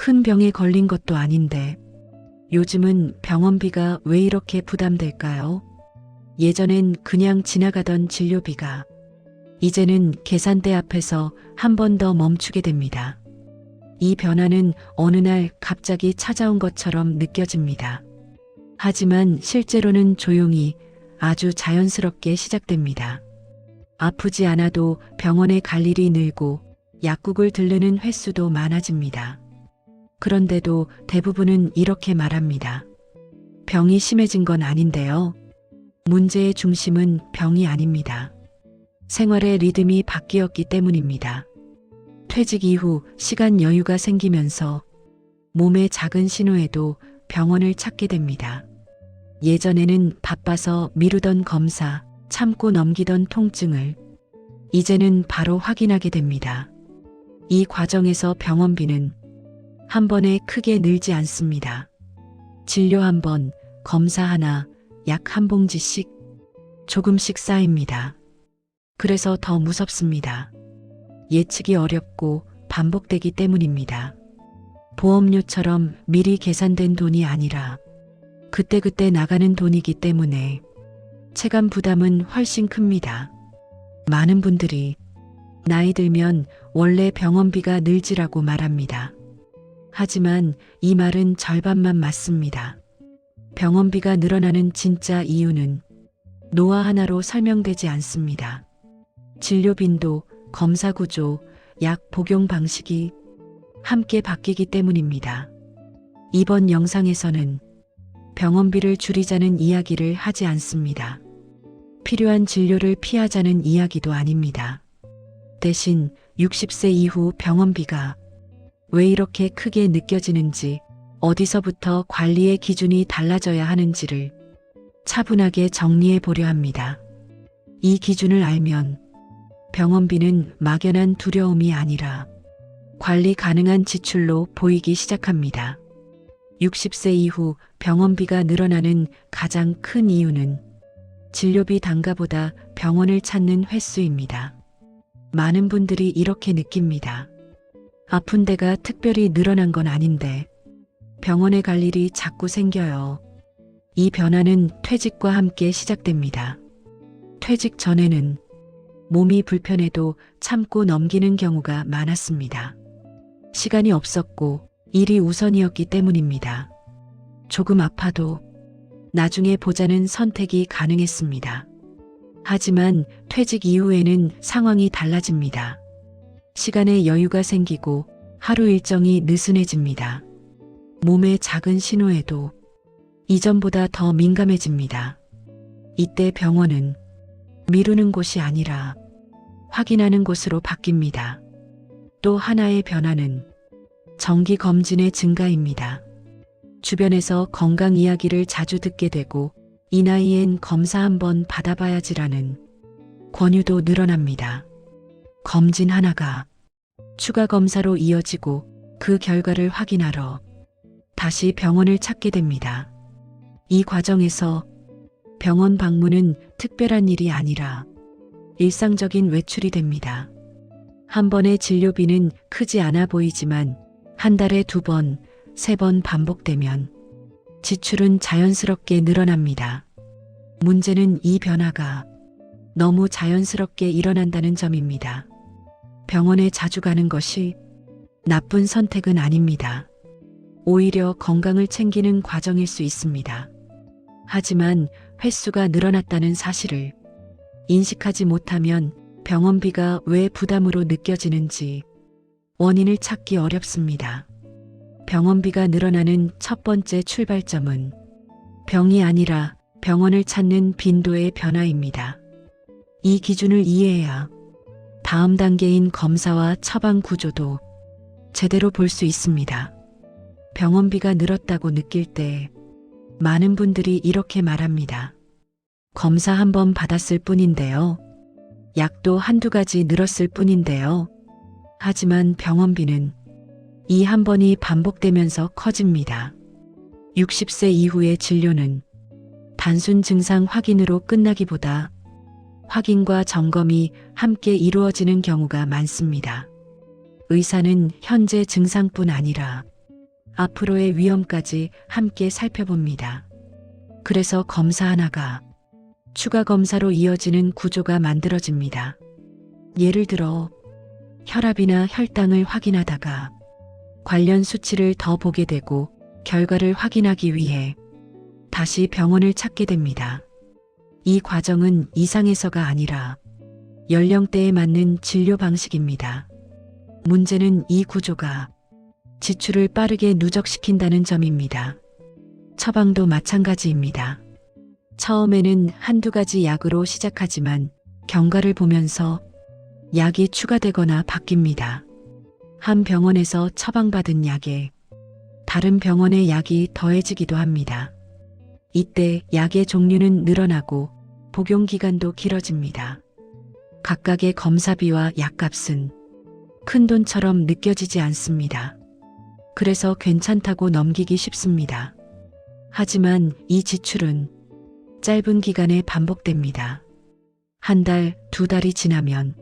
큰 병에 걸린 것도 아닌데 요즘은 병원비가 왜 이렇게 부담될까요? 예전엔 그냥 지나가던 진료비가 이제는 계산대 앞에서 한 번 더 멈추게 됩니다. 이 변화는 어느 날 갑자기 찾아온 것처럼 느껴집니다. 하지만 실제로는 조용히 아주 자연스럽게 시작됩니다. 아프지 않아도 병원에 갈 일이 늘고 약국을 들르는 횟수도 많아집니다. 그런데도 대부분은 이렇게 말합니다. 병이 심해진 건 아닌데요. 문제의 중심은 병이 아닙니다. 생활의 리듬이 바뀌었기 때문입니다. 퇴직 이후 시간 여유가 생기면서 몸의 작은 신호에도 병원을 찾게 됩니다. 예전에는 바빠서 미루던 검사, 참고 넘기던 통증을 이제는 바로 확인하게 됩니다. 이 과정에서 병원비는 한 번에 크게 늘지 않습니다. 진료 한 번, 검사 하나, 약 한 봉지씩 조금씩 쌓입니다. 그래서 더 무섭습니다. 예측이 어렵고 반복되기 때문입니다. 보험료처럼 미리 계산된 돈이 아니라 그때그때 나가는 돈이기 때문에 체감 부담은 훨씬 큽니다. 많은 분들이 나이 들면 원래 병원비가 늘지라고 말합니다. 하지만 이 말은 절반만 맞습니다. 병원비가 늘어나는 진짜 이유는 노화 하나로 설명되지 않습니다. 진료 빈도, 검사 구조, 약 복용 방식이 함께 바뀌기 때문입니다. 이번 영상에서는 병원비를 줄이자는 이야기를 하지 않습니다. 필요한 진료를 피하자는 이야기도 아닙니다. 대신 60세 이후 병원비가 왜 이렇게 크게 느껴지는지, 어디서부터 관리의 기준이 달라져야 하는지를 차분하게 정리해 보려 합니다. 이 기준을 알면 병원비는 막연한 두려움이 아니라 관리 가능한 지출로 보이기 시작합니다. 60세 이후 병원비가 늘어나는 가장 큰 이유는 진료비 단가보다 병원을 찾는 횟수입니다. 많은 분들이 이렇게 느낍니다. 아픈 데가 특별히 늘어난 건 아닌데 병원에 갈 일이 자꾸 생겨요. 이 변화는 퇴직과 함께 시작됩니다. 퇴직 전에는 몸이 불편해도 참고 넘기는 경우가 많았습니다. 시간이 없었고 일이 우선이었기 때문입니다. 조금 아파도 나중에 보자는 선택이 가능했습니다. 하지만 퇴직 이후에는 상황이 달라집니다. 시간에 여유가 생기고 하루 일정이 느슨해집니다. 몸의 작은 신호에도 이전보다 더 민감해집니다. 이때 병원은 미루는 곳이 아니라 확인하는 곳으로 바뀝니다. 또 하나의 변화는 정기 검진의 증가입니다. 주변에서 건강 이야기를 자주 듣게 되고 이 나이엔 검사 한번 받아봐야지라는 권유도 늘어납니다. 검진 하나가 추가 검사로 이어지고 그 결과를 확인하러 다시 병원을 찾게 됩니다. 이 과정에서 병원 방문은 특별한 일이 아니라 일상적인 외출이 됩니다. 한 번의 진료비는 크지 않아 보이지만 한 달에 2번, 3번 반복되면 지출은 자연스럽게 늘어납니다. 문제는 이 변화가 너무 자연스럽게 일어난다는 점입니다. 병원에 자주 가는 것이 나쁜 선택은 아닙니다. 오히려 건강을 챙기는 과정일 수 있습니다. 하지만 횟수가 늘어났다는 사실을 인식하지 못하면 병원비가 왜 부담으로 느껴지는지 원인을 찾기 어렵습니다. 병원비가 늘어나는 첫 번째 출발점은 병이 아니라 병원을 찾는 빈도의 변화입니다. 이 기준을 이해해야 다음 단계인 검사와 처방 구조도 제대로 볼 수 있습니다. 병원비가 늘었다고 느낄 때 많은 분들이 이렇게 말합니다. 검사 한 번 받았을 뿐인데요. 약도 한두 가지 늘었을 뿐인데요. 하지만 병원비는 이 한 번이 반복되면서 커집니다. 60세 이후의 진료는 단순 증상 확인으로 끝나기보다 확인과 점검이 함께 이루어지는 경우가 많습니다. 의사는 현재 증상뿐 아니라 앞으로의 위험까지 함께 살펴봅니다. 그래서 검사 하나가 추가 검사로 이어지는 구조가 만들어집니다. 예를 들어 혈압이나 혈당을 확인하다가 관련 수치를 더 보게 되고 결과를 확인하기 위해 다시 병원을 찾게 됩니다. 이 과정은 이상해서가 아니라 연령대에 맞는 진료 방식입니다. 문제는 이 구조가 지출을 빠르게 누적시킨다는 점입니다. 처방도 마찬가지입니다. 처음에는 한두 가지 약으로 시작하지만 경과를 보면서 약이 추가되거나 바뀝니다. 한 병원에서 처방받은 약에 다른 병원의 약이 더해지기도 합니다. 이때 약의 종류는 늘어나고 복용 기간도 길어집니다. 각각의 검사비와 약값은 큰돈처럼 느껴지지 않습니다. 그래서 괜찮다고 넘기기 쉽습니다. 하지만 이 지출은 짧은 기간에 반복됩니다. 한 달, 두 달이 지나면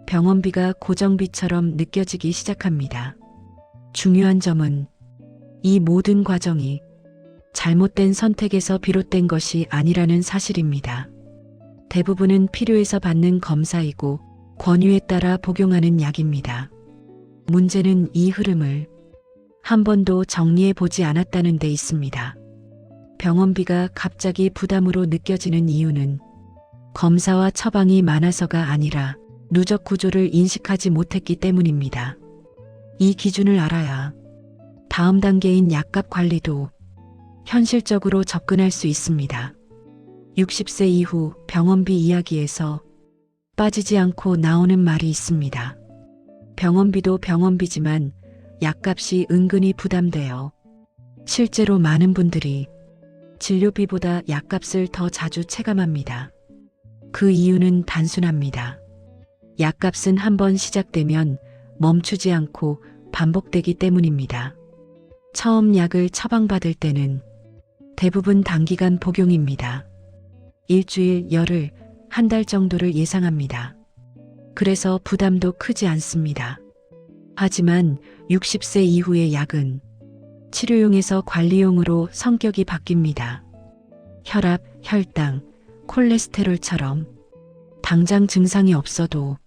병원비가 고정비처럼 느껴지기 시작합니다. 중요한 점은 이 모든 과정이 잘못된 선택에서 비롯된 것이 아니라는 사실입니다. 대부분은 필요해서 받는 검사이고 권유에 따라 복용하는 약입니다. 문제는 이 흐름을 한 번도 정리해 보지 않았다는 데 있습니다. 병원비가 갑자기 부담으로 느껴지는 이유는 검사와 처방이 많아서가 아니라 누적 구조를 인식하지 못했기 때문입니다. 이 기준을 알아야 다음 단계인 약값 관리도 현실적으로 접근할 수 있습니다. 60세 이후 병원비 이야기에서 빠지지 않고 나오는 말이 있습니다. 병원비도 병원비지만 약값이 은근히 부담돼요. 실제로 많은 분들이 진료비보다 약값을 더 자주 체감합니다. 그 이유는 단순합니다. 약값은 한번 시작되면 멈추지 않고 반복되기 때문입니다. 처음 약을 처방받을 때는 대부분 단기간 복용입니다. 일주일, 열흘, 한 달 정도를 예상합니다. 그래서 부담도 크지 않습니다. 하지만 60세 이후의 약은 치료용에서 관리용으로 성격이 바뀝니다. 혈압, 혈당, 콜레스테롤처럼 당장 증상이 없어도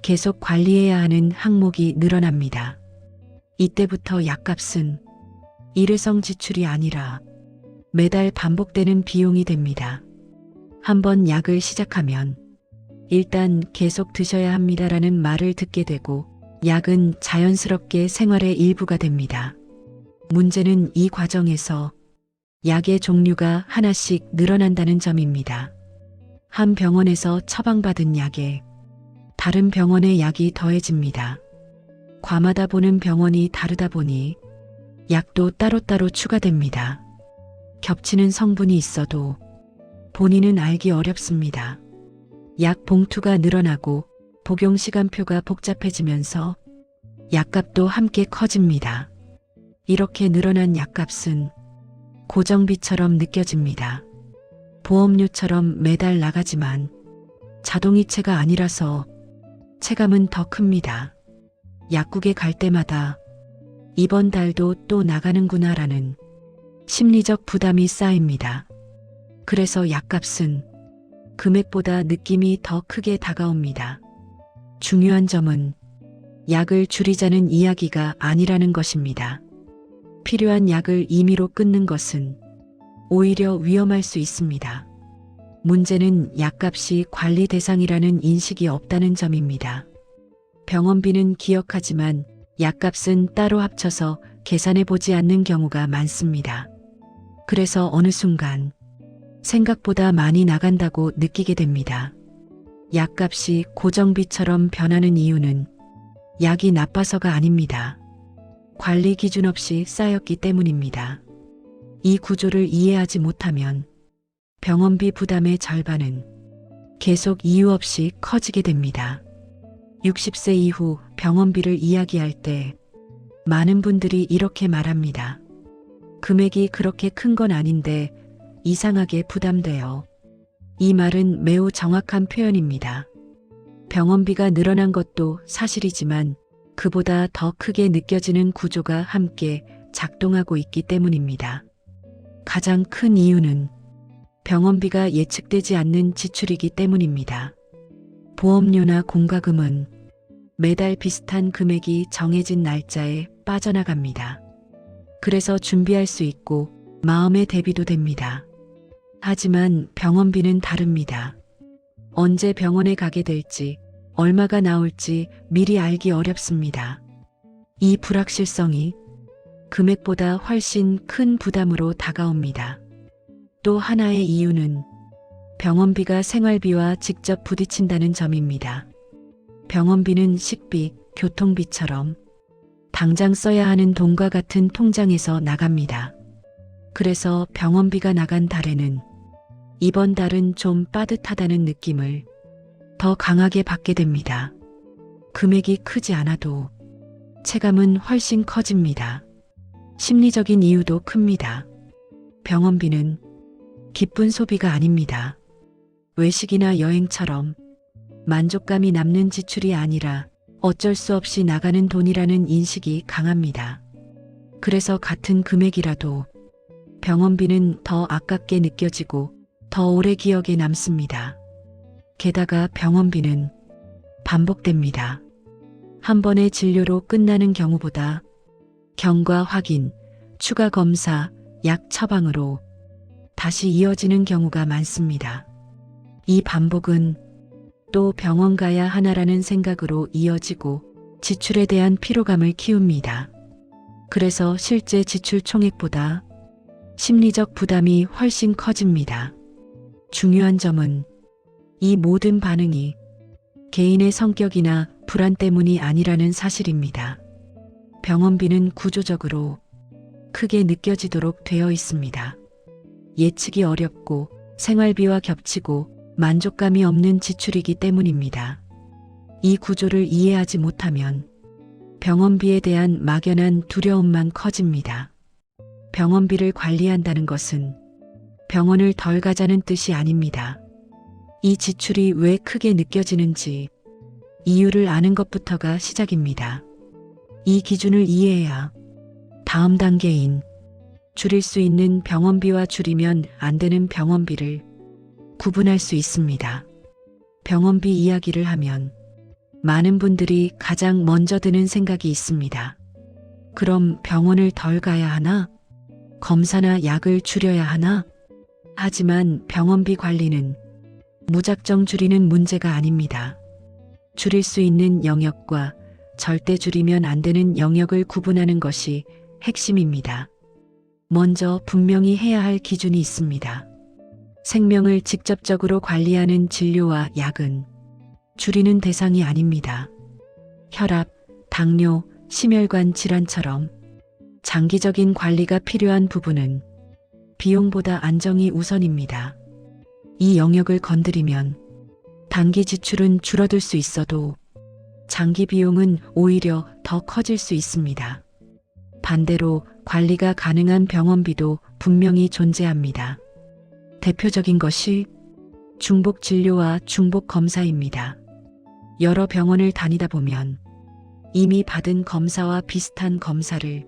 계속 관리해야 하는 항목이 늘어납니다. 이때부터 약값은 일회성 지출이 아니라 매달 반복되는 비용이 됩니다. 한번 약을 시작하면 일단 계속 드셔야 합니다라는 말을 듣게 되고 약은 자연스럽게 생활의 일부가 됩니다. 문제는 이 과정에서 약의 종류가 하나씩 늘어난다는 점입니다. 한 병원에서 처방받은 약에 다른 병원의 약이 더해집니다. 과마다 보는 병원이 다르다 보니 약도 따로따로 추가됩니다. 겹치는 성분이 있어도 본인은 알기 어렵습니다. 약 봉투가 늘어나고 복용 시간표가 복잡해지면서 약값도 함께 커집니다. 이렇게 늘어난 약값은 고정비처럼 느껴집니다. 보험료처럼 매달 나가지만 자동이체가 아니라서 체감은 더 큽니다. 약국에 갈 때마다 이번 달도 또 나가는구나라는 심리적 부담이 쌓입니다. 그래서 약값은 금액보다 느낌이 더 크게 다가옵니다. 중요한 점은 약을 줄이자는 이야기가 아니라는 것입니다. 필요한 약을 임의로 끊는 것은 오히려 위험할 수 있습니다. 문제는 약값이 관리 대상이라는 인식이 없다는 점입니다. 병원비는 기억하지만 약값은 따로 합쳐서 계산해 보지 않는 경우가 많습니다. 그래서 어느 순간 생각보다 많이 나간다고 느끼게 됩니다. 약값이 고정비처럼 변하는 이유는 약이 나빠서가 아닙니다. 관리 기준 없이 쌓였기 때문입니다. 이 구조를 이해하지 못하면 병원비 부담의 절반은 계속 이유 없이 커지게 됩니다. 60세 이후 병원비를 이야기할 때 많은 분들이 이렇게 말합니다. 금액이 그렇게 큰 건 아닌데 이상하게 부담돼요. 이 말은 매우 정확한 표현입니다. 병원비가 늘어난 것도 사실이지만 그보다 더 크게 느껴지는 구조가 함께 작동하고 있기 때문입니다. 가장 큰 이유는 병원비가 예측되지 않는 지출이기 때문입니다. 보험료나 공과금은 매달 비슷한 금액이 정해진 날짜에 빠져나갑니다. 그래서 준비할 수 있고 마음의 대비도 됩니다. 하지만 병원비는 다릅니다. 언제 병원에 가게 될지, 얼마가 나올지 미리 알기 어렵습니다. 이 불확실성이 금액보다 훨씬 큰 부담으로 다가옵니다. 또 하나의 이유는 병원비가 생활비와 직접 부딪힌다는 점입니다. 병원비는 식비, 교통비처럼 당장 써야 하는 돈과 같은 통장에서 나갑니다. 그래서 병원비가 나간 달에는 이번 달은 좀 빠듯하다는 느낌을 더 강하게 받게 됩니다. 금액이 크지 않아도 체감은 훨씬 커집니다. 심리적인 이유도 큽니다. 병원비는 기쁜 소비가 아닙니다. 외식이나 여행처럼 만족감이 남는 지출이 아니라 어쩔 수 없이 나가는 돈이라는 인식이 강합니다. 그래서 같은 금액이라도 병원비는 더 아깝게 느껴지고 더 오래 기억에 남습니다. 게다가 병원비는 반복됩니다. 한 번의 진료로 끝나는 경우보다 경과 확인, 추가 검사, 약 처방으로 다시 이어지는 경우가 많습니다. 이 반복은 또 병원 가야 하나라는 생각으로 이어지고 지출에 대한 피로감을 키웁니다. 그래서 실제 지출 총액보다 심리적 부담이 훨씬 커집니다. 중요한 점은 이 모든 반응이 개인의 성격이나 불안 때문이 아니라는 사실입니다. 병원비는 구조적으로 크게 느껴지도록 되어 있습니다. 예측이 어렵고 생활비와 겹치고 만족감이 없는 지출이기 때문입니다. 이 구조를 이해하지 못하면 병원비에 대한 막연한 두려움만 커집니다. 병원비를 관리한다는 것은 병원을 덜 가자는 뜻이 아닙니다. 이 지출이 왜 크게 느껴지는지 이유를 아는 것부터가 시작입니다. 이 기준을 이해해야 다음 단계인 줄일 수 있는 병원비와 줄이면 안 되는 병원비를 구분할 수 있습니다. 병원비 이야기를 하면 많은 분들이 가장 먼저 드는 생각이 있습니다. 그럼 병원을 덜 가야 하나? 검사나 약을 줄여야 하나? 하지만 병원비 관리는 무작정 줄이는 문제가 아닙니다. 줄일 수 있는 영역과 절대 줄이면 안 되는 영역을 구분하는 것이 핵심입니다. 먼저 분명히 해야 할 기준이 있습니다. 생명을 직접적으로 관리하는 진료와 약은 줄이는 대상이 아닙니다. 혈압, 당뇨, 심혈관 질환처럼 장기적인 관리가 필요한 부분은 비용보다 안정이 우선입니다. 이 영역을 건드리면 단기 지출은 줄어들 수 있어도 장기 비용은 오히려 더 커질 수 있습니다. 반대로 관리가 가능한 병원비도 분명히 존재합니다. 대표적인 것이 중복 진료와 중복 검사입니다. 여러 병원을 다니다 보면 이미 받은 검사와 비슷한 검사를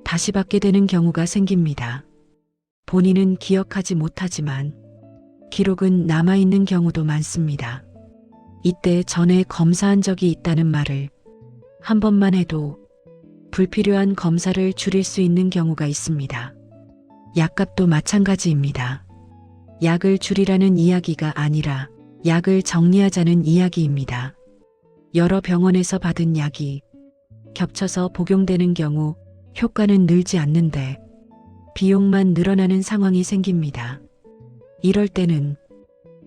다시 받게 되는 경우가 생깁니다. 본인은 기억하지 못하지만 기록은 남아있는 경우도 많습니다. 이때 전에 검사한 적이 있다는 말을 한 번만 해도 불필요한 검사를 줄일 수 있는 경우가 있습니다. 약값도 마찬가지입니다. 약을 줄이라는 이야기가 아니라 약을 정리하자는 이야기입니다. 여러 병원에서 받은 약이 겹쳐서 복용되는 경우 효과는 늘지 않는데 비용만 늘어나는 상황이 생깁니다. 이럴 때는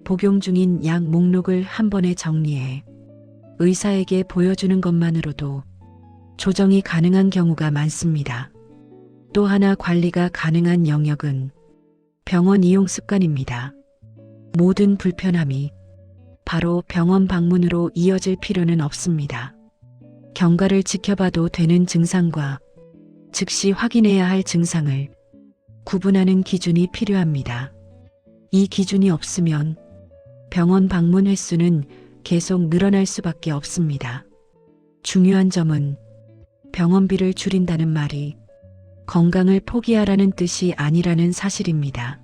복용 중인 약 목록을 한 번에 정리해 의사에게 보여주는 것만으로도 조정이 가능한 경우가 많습니다. 또 하나 관리가 가능한 영역은 병원 이용 습관입니다. 모든 불편함이 바로 병원 방문으로 이어질 필요는 없습니다. 경과를 지켜봐도 되는 증상과 즉시 확인해야 할 증상을 구분하는 기준이 필요합니다. 이 기준이 없으면 병원 방문 횟수는 계속 늘어날 수밖에 없습니다. 중요한 점은 병원비를 줄인다는 말이 건강을 포기하라는 뜻이 아니라는 사실입니다.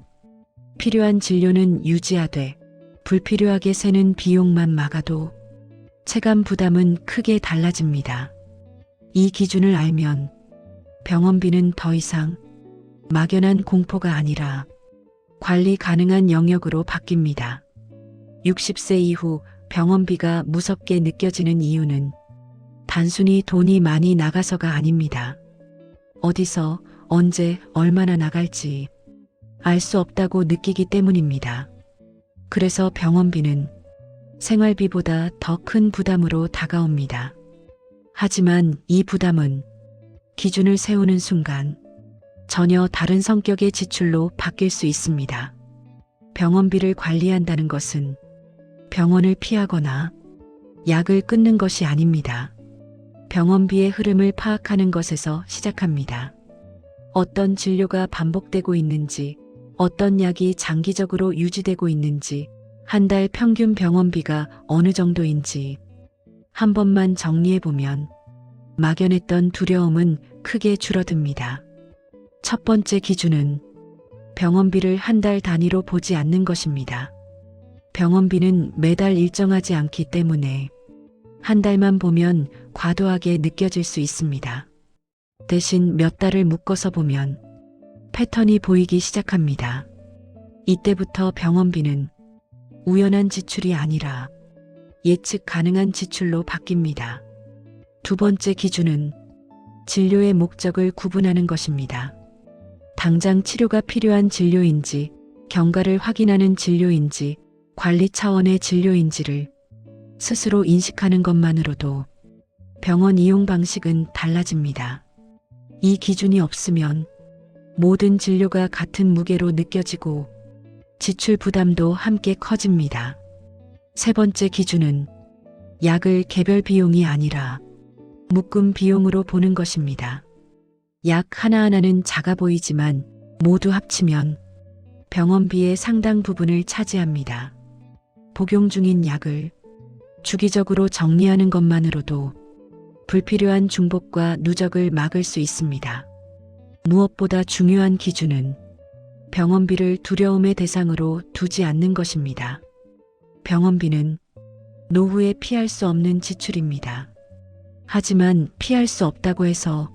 필요한 진료는 유지하되 불필요하게 새는 비용만 막아도 체감 부담은 크게 달라집니다. 이 기준을 알면 병원비는 더 이상 막연한 공포가 아니라 관리 가능한 영역으로 바뀝니다. 60세 이후 병원비가 무섭게 느껴지는 이유는 단순히 돈이 많이 나가서가 아닙니다. 어디서, 언제, 얼마나 나갈지 알 수 없다고 느끼기 때문입니다. 그래서 병원비는 생활비보다 더 큰 부담으로 다가옵니다. 하지만 이 부담은 기준을 세우는 순간 전혀 다른 성격의 지출로 바뀔 수 있습니다. 병원비를 관리한다는 것은 병원을 피하거나 약을 끊는 것이 아닙니다. 병원비의 흐름을 파악하는 것에서 시작합니다. 어떤 진료가 반복되고 있는지, 어떤 약이 장기적으로 유지되고 있는지, 한 달 평균 병원비가 어느 정도인지 한 번만 정리해보면 막연했던 두려움은 크게 줄어듭니다. 첫 번째 기준은 병원비를 한 달 단위로 보지 않는 것입니다. 병원비는 매달 일정하지 않기 때문에 한 달만 보면 과도하게 느껴질 수 있습니다. 대신 몇 달을 묶어서 보면 패턴이 보이기 시작합니다. 이때부터 병원비는 우연한 지출이 아니라 예측 가능한 지출로 바뀝니다. 두 번째 기준은 진료의 목적을 구분하는 것입니다. 당장 치료가 필요한 진료인지, 경과를 확인하는 진료인지, 관리 차원의 진료인지를 스스로 인식하는 것만으로도 병원 이용 방식은 달라집니다. 이 기준이 없으면 모든 진료가 같은 무게로 느껴지고 지출 부담도 함께 커집니다. 세 번째 기준은 약을 개별 비용이 아니라 묶음 비용으로 보는 것입니다. 약 하나하나는 작아 보이지만 모두 합치면 병원비의 상당 부분을 차지합니다. 복용 중인 약을 주기적으로 정리하는 것만으로도 불필요한 중복과 누적을 막을 수 있습니다. 무엇보다 중요한 기준은 병원비를 두려움의 대상으로 두지 않는 것입니다. 병원비는 노후에 피할 수 없는 지출입니다. 하지만 피할 수 없다고 해서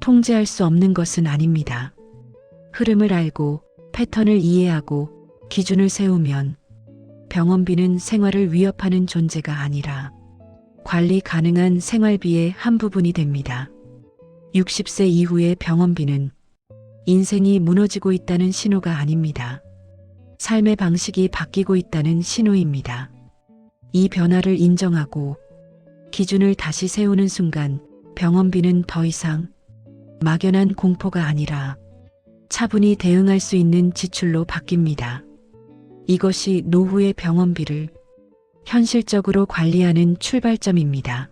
통제할 수 없는 것은 아닙니다. 흐름을 알고 패턴을 이해하고 기준을 세우면 병원비는 생활을 위협하는 존재가 아니라 관리 가능한 생활비의 한 부분이 됩니다. 60세 이후의 병원비는 인생이 무너지고 있다는 신호가 아닙니다. 삶의 방식이 바뀌고 있다는 신호입니다. 이 변화를 인정하고 기준을 다시 세우는 순간 병원비는 더 이상 막연한 공포가 아니라 차분히 대응할 수 있는 지출로 바뀝니다. 이것이 노후의 병원비를 현실적으로 관리하는 출발점입니다.